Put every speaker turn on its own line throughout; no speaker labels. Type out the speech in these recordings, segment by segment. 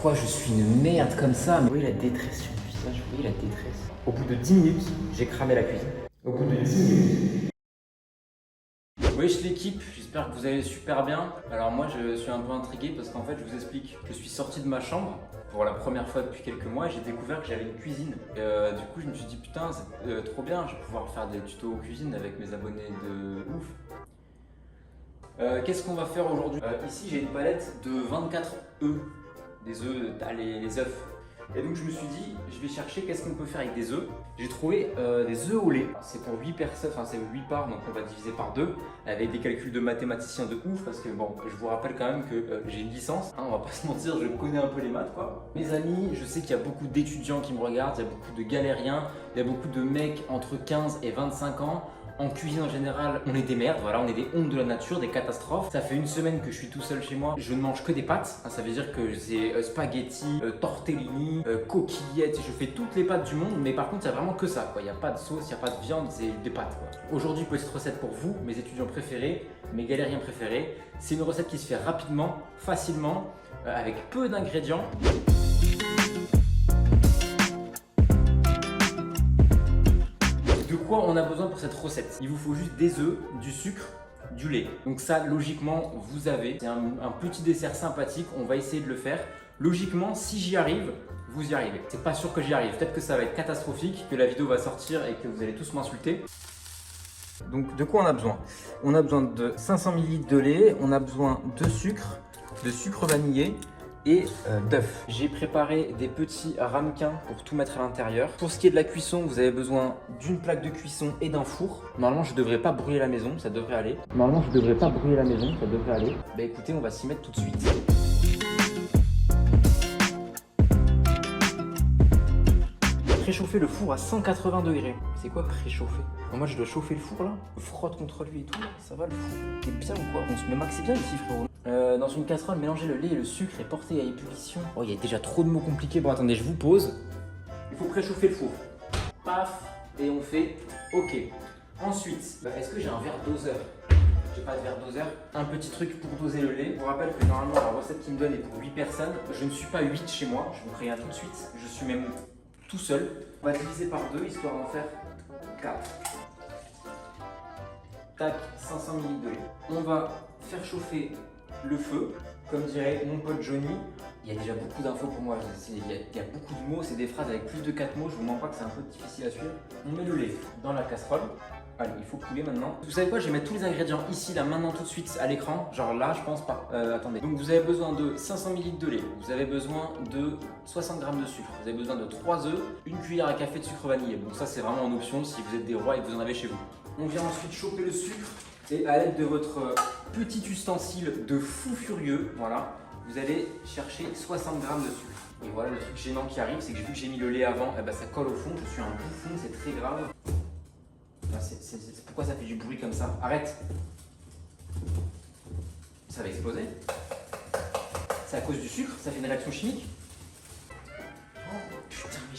pourquoi je suis une merde comme ça. Vous voyez la détresse sur mon visage, vous voyez la détresse. Au bout de 10 minutes, j'ai cramé la cuisine. Au bout de 10 minutes. Wesh l'équipe, j'espère que vous allez super bien. Alors moi je suis un peu intrigué parce qu'en fait je vous explique, je suis sorti de ma chambre pour la première fois depuis quelques mois et j'ai découvert que j'avais une cuisine. Du coup je me suis dit putain c'est trop bien, je vais pouvoir faire des tutos cuisine avec mes abonnés de ouf. Qu'est-ce qu'on va faire aujourd'hui? Ici j'ai une palette de 24 œufs, des œufs, les œufs. Et donc je me suis dit, je vais chercher qu'est-ce qu'on peut faire avec des œufs. J'ai trouvé des œufs au lait. C'est pour 8 personnes, enfin c'est 8 parts, donc on va diviser par 2 avec des calculs de mathématiciens de ouf parce que bon, je vous rappelle quand même que j'ai une licence, hein, on va pas se mentir, je connais un peu les maths quoi. Mes amis, je sais qu'il y a beaucoup d'étudiants qui me regardent, il y a beaucoup de galériens, il y a beaucoup de mecs entre 15 et 25 ans. En cuisine en général, on est des merdes, voilà, on est des hontes de la nature, des catastrophes. Ça fait une semaine que je suis tout seul chez moi, je ne mange que des pâtes. Ça veut dire que c'est spaghetti, tortellini, coquillettes, je fais toutes les pâtes du monde, mais par contre, il n'y a vraiment que ça, quoi. Il n'y a pas de sauce, il n'y a pas de viande, c'est des pâtes, quoi. Aujourd'hui, petite recette pour vous, mes étudiants préférés, mes galériens préférés. C'est une recette qui se fait rapidement, facilement, avec peu d'ingrédients. De quoi on a besoin pour cette recette? Il vous faut juste des œufs, du sucre, du lait. Donc ça, logiquement, vous avez. C'est un petit dessert sympathique, on va essayer de le faire. Logiquement, si j'y arrive, vous y arrivez. C'est pas sûr que j'y arrive. Peut-être que ça va être catastrophique, que la vidéo va sortir et que vous allez tous m'insulter. Donc de quoi on a besoin? On a besoin de 500 ml de lait, on a besoin de sucre vanillé, et d'œufs. J'ai préparé des petits ramequins pour tout mettre à l'intérieur. Pour ce qui est de la cuisson, vous avez besoin d'une plaque de cuisson et d'un four. Normalement, je ne devrais pas brûler la maison, ça devrait aller. Bah écoutez, on va s'y mettre tout de suite. Préchauffer le four à 180 degrés. C'est quoi préchauffer? Moi je dois chauffer le four là. Je frotte contre lui et tout. Ça va le four? T'es bien ou quoi? On se met max, c'est bien ici frérot. Dans une casserole, mélangez le lait et le sucre et portez à ébullition. Oh, il y a déjà trop de mots compliqués. Bon, attendez, je vous pose. Il faut préchauffer le four. Paf, et on fait OK. Ensuite, est-ce que j'ai un verre doseur? J'ai pas de verre doseur. Un petit truc pour doser le lait. Je vous rappelle que normalement, la recette qui me donne est pour 8 personnes. Je ne suis pas 8 chez moi. Je vous préviens tout de suite. Je suis même tout seul. On va diviser par 2 histoire d'en faire 4. Tac, 500 ml de lait. On va faire chauffer le feu, comme dirait mon pote Johnny. Il y a déjà beaucoup d'infos pour moi, il y a beaucoup de mots, c'est des phrases avec plus de 4 mots, je vous mens pas que c'est un peu difficile à suivre. On met le lait dans la casserole. Allez, il faut couler maintenant. Vous savez quoi, je vais mettre tous les ingrédients ici, là, maintenant, tout de suite à l'écran. Genre là, je pense pas. Attendez. Donc vous avez besoin de 500 ml de lait, vous avez besoin de 60 g de sucre, vous avez besoin de 3 œufs, une cuillère à café de sucre vanillé. Donc ça, c'est vraiment en option si vous êtes des rois et que vous en avez chez vous. On vient ensuite choper le sucre et à l'aide de votre petit ustensile de fou furieux, voilà, vous allez chercher 60 g de sucre. Et voilà, le truc gênant qui arrive, c'est que vu que j'ai mis le lait avant, ça colle au fond, je suis un bouffon, c'est très grave. Pourquoi ça fait du bruit comme ça? Arrête! Ça va exploser. C'est à cause du sucre, ça fait une réaction chimique. Oh putain, mais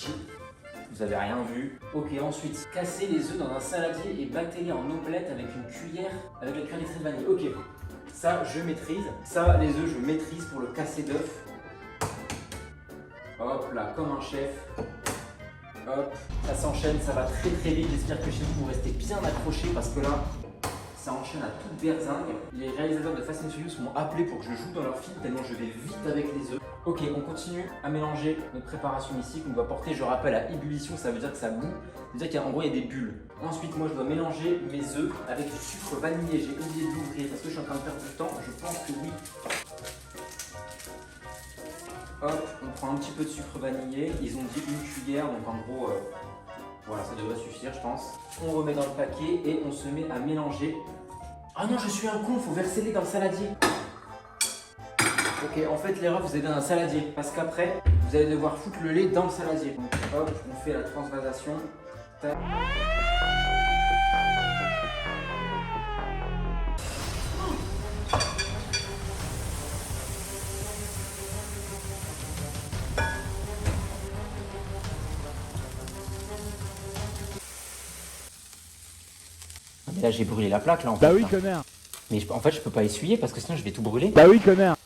vous avez rien vu. Ok, ensuite, cassez les œufs dans un saladier et battez-les en omelette avec une cuillère, avec la cuillère d'extrait de vanille. Ok, ça je maîtrise. Ça, les œufs, je maîtrise pour le casser d'œufs. Hop là, comme un chef. Hop, ça s'enchaîne, ça va très très vite. J'espère que chez vous, vous restez bien accrochés parce que là, ça enchaîne à toute berzingue. Les réalisateurs de Fast and Furious m'ont appelé pour que je joue dans leur film tellement je vais vite avec les œufs. Ok, on continue à mélanger notre préparation ici qu'on doit porter, je rappelle, à ébullition, ça veut dire que ça bout. Ça veut dire qu'en gros, il y a des bulles. Ensuite, moi, je dois mélanger mes œufs avec du sucre vanillé. J'ai oublié de l'ouvrir parce que je suis en train de perdre du temps. Je pense que oui. Hop, on prend un petit peu de sucre vanillé. Ils ont dit une cuillère, donc en gros, voilà, ça devrait suffire, je pense. On remet dans le paquet et on se met à mélanger. Ah non, je suis un con, il faut verser le lait dans le saladier. Ok, en fait, l'erreur, vous avez dans un saladier. Parce qu'après, vous allez devoir foutre le lait dans le saladier. Donc, hop, on fait la transvasation. Tac. Mais là, j'ai brûlé la plaque, là, en fait.
Bah oui, connard.
Mais en fait, je peux pas essuyer parce que sinon, je vais tout brûler.
Bah oui, connard.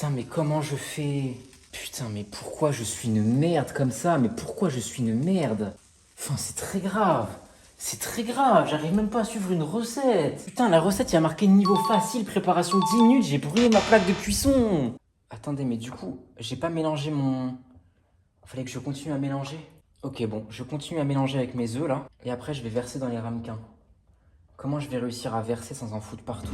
Putain, mais comment je fais? Putain, mais pourquoi je suis une merde comme ça? Mais pourquoi je suis une merde? Enfin, c'est très grave. C'est très grave, j'arrive même pas à suivre une recette. Putain, la recette, il y a marqué niveau facile, préparation 10 minutes, j'ai brûlé ma plaque de cuisson. Attendez, mais du coup, j'ai pas mélangé mon... Fallait que je continue à mélanger. Ok, bon, je continue à mélanger avec mes œufs, là. Et après, je vais verser dans les ramequins. Comment je vais réussir à verser sans en foutre partout?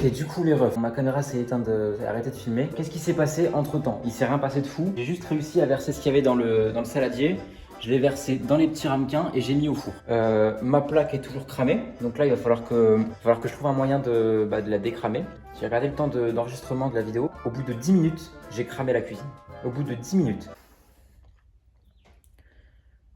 Et du coup les refs, ma caméra s'est éteinte, arrêté de filmer. Qu'est-ce qui s'est passé entre temps? Il s'est rien passé de fou. J'ai juste réussi à verser ce qu'il y avait dans le saladier. Je l'ai versé dans les petits ramequins et j'ai mis au four. Ma plaque est toujours cramée. Donc là il va falloir que je trouve un moyen de la décramer. J'ai regardé le temps d'enregistrement de la vidéo. Au bout de 10 minutes, j'ai cramé la cuisine. Au bout de 10 minutes.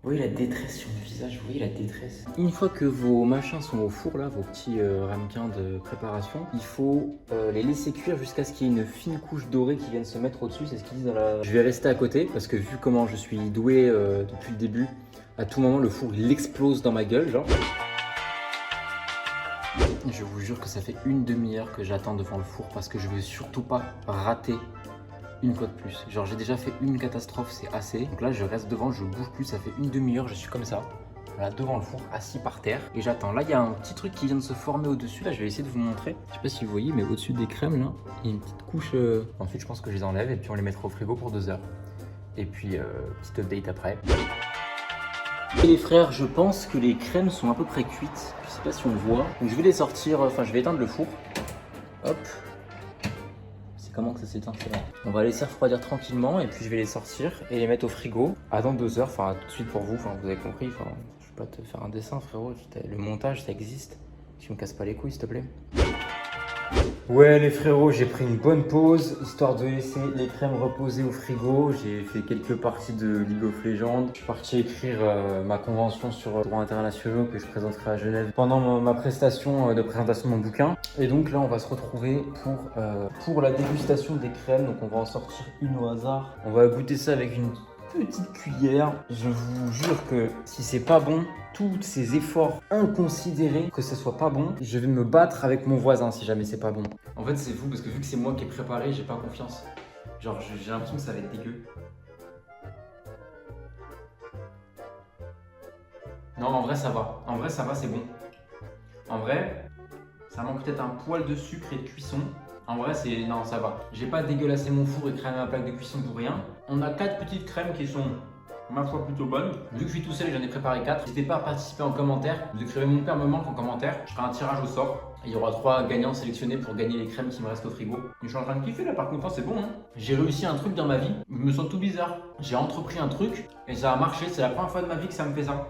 Vous voyez la détresse sur mon visage, vous voyez la détresse. Une fois que vos machins sont au four, là, vos petits ramequins de préparation, il faut les laisser cuire jusqu'à ce qu'il y ait une fine couche dorée qui vienne se mettre au-dessus. C'est ce qu'ils disent dans la... Je vais rester à côté parce que vu comment je suis doué depuis le début, à tout moment le four il explose dans ma gueule, genre. Je vous jure que ça fait une demi-heure que j'attends devant le four parce que je veux surtout pas rater une fois de plus. Genre j'ai déjà fait une catastrophe, c'est assez. Donc là je reste devant, je bouge plus, ça fait une demi-heure, je suis comme ça. Voilà, devant le four, assis par terre. Et j'attends. Là il y a un petit truc qui vient de se former au-dessus. Là je vais essayer de vous montrer. Je sais pas si vous voyez, mais au-dessus des crèmes là, il y a une petite couche. Ensuite je pense que je les enlève et puis on les mettra au frigo pour 2 heures. Et puis petite update après. Et les frères, je pense que les crèmes sont à peu près cuites. Je sais pas si on voit. Donc je vais les sortir, enfin je vais éteindre le four. Hop. Comment que ça s'éteint? C'est là. On va laisser refroidir tranquillement et puis je vais les sortir et les mettre au frigo. Dans 2 heures, enfin tout de suite pour vous, enfin vous avez compris, enfin je vais pas te faire un dessin frérot, le montage ça existe. Tu me casses pas les couilles s'il te plaît. Ouais les frérots, j'ai pris une bonne pause, histoire de laisser les crèmes reposer au frigo. J'ai fait quelques parties de League of Legends. Je suis parti écrire ma convention sur droits internationaux que je présenterai à Genève pendant ma prestation de présentation de mon bouquin. Et donc là on va se retrouver pour la dégustation des crèmes. Donc on va en sortir une au hasard. On va goûter ça avec une petite cuillère. Je vous jure que si c'est pas bon, tous ces efforts inconsidérés, que ce soit pas bon, je vais me battre avec mon voisin si jamais c'est pas bon. En fait c'est fou parce que vu que c'est moi qui ai préparé, j'ai pas confiance. Genre j'ai l'impression que ça va être dégueu. Non en vrai ça va, c'est bon. En vrai, ça manque peut-être un poil de sucre et de cuisson. En vrai, non, ça va. J'ai pas dégueulassé mon four et cramé ma plaque de cuisson pour rien. On a 4 petites crèmes qui sont, ma foi, plutôt bonnes. Vu que je suis tout seul et j'en ai préparé 4, n'hésitez pas à participer en commentaire. Vous écrivez mon père me manque en commentaire. Je ferai un tirage au sort. Il y aura 3 gagnants sélectionnés pour gagner les crèmes qui me restent au frigo. Je suis en train de kiffer là, par contre, c'est bon. Hein. J'ai réussi un truc dans ma vie. Je me sens tout bizarre. J'ai entrepris un truc et ça a marché. C'est la première fois de ma vie que ça me fait ça.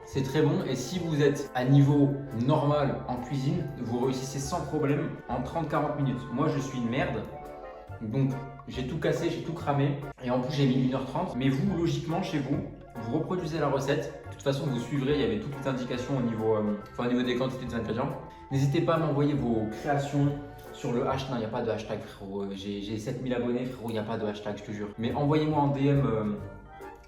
C'est très bon et si vous êtes à niveau normal en cuisine, vous réussissez sans problème en 30-40 minutes. Moi je suis une merde, donc j'ai tout cassé, j'ai tout cramé et en plus j'ai mis 1h30. Mais vous, logiquement chez vous, vous reproduisez la recette. De toute façon vous suivrez, il y avait toutes les indications au niveau des quantités des ingrédients. N'hésitez pas à m'envoyer vos créations sur le hashtag. Non, il n'y a pas de hashtag frérot, j'ai 7000 abonnés frérot, il n'y a pas de hashtag je te jure. Mais envoyez-moi en DM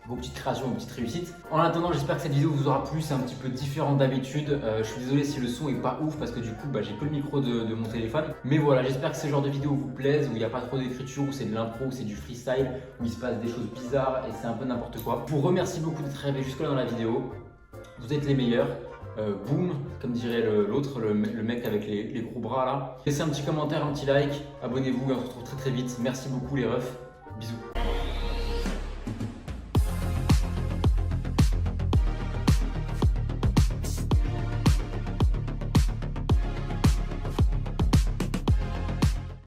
vos petites créations, vos petites réussites. En attendant, j'espère que cette vidéo vous aura plu, c'est un petit peu différent d'habitude. Je suis désolé si le son est pas ouf parce que du coup j'ai que le micro de mon téléphone. Mais voilà, j'espère que ce genre de vidéo vous plaise, où il n'y a pas trop d'écriture, où c'est de l'impro, où c'est du freestyle, où il se passe des choses bizarres et c'est un peu n'importe quoi. Je vous remercie beaucoup d'être arrivé jusque là dans la vidéo. Vous êtes les meilleurs. Boum, comme dirait l'autre, le mec avec les gros bras là. Laissez un petit commentaire, un petit like, abonnez-vous et on se retrouve très vite. Merci beaucoup les refs, bisous.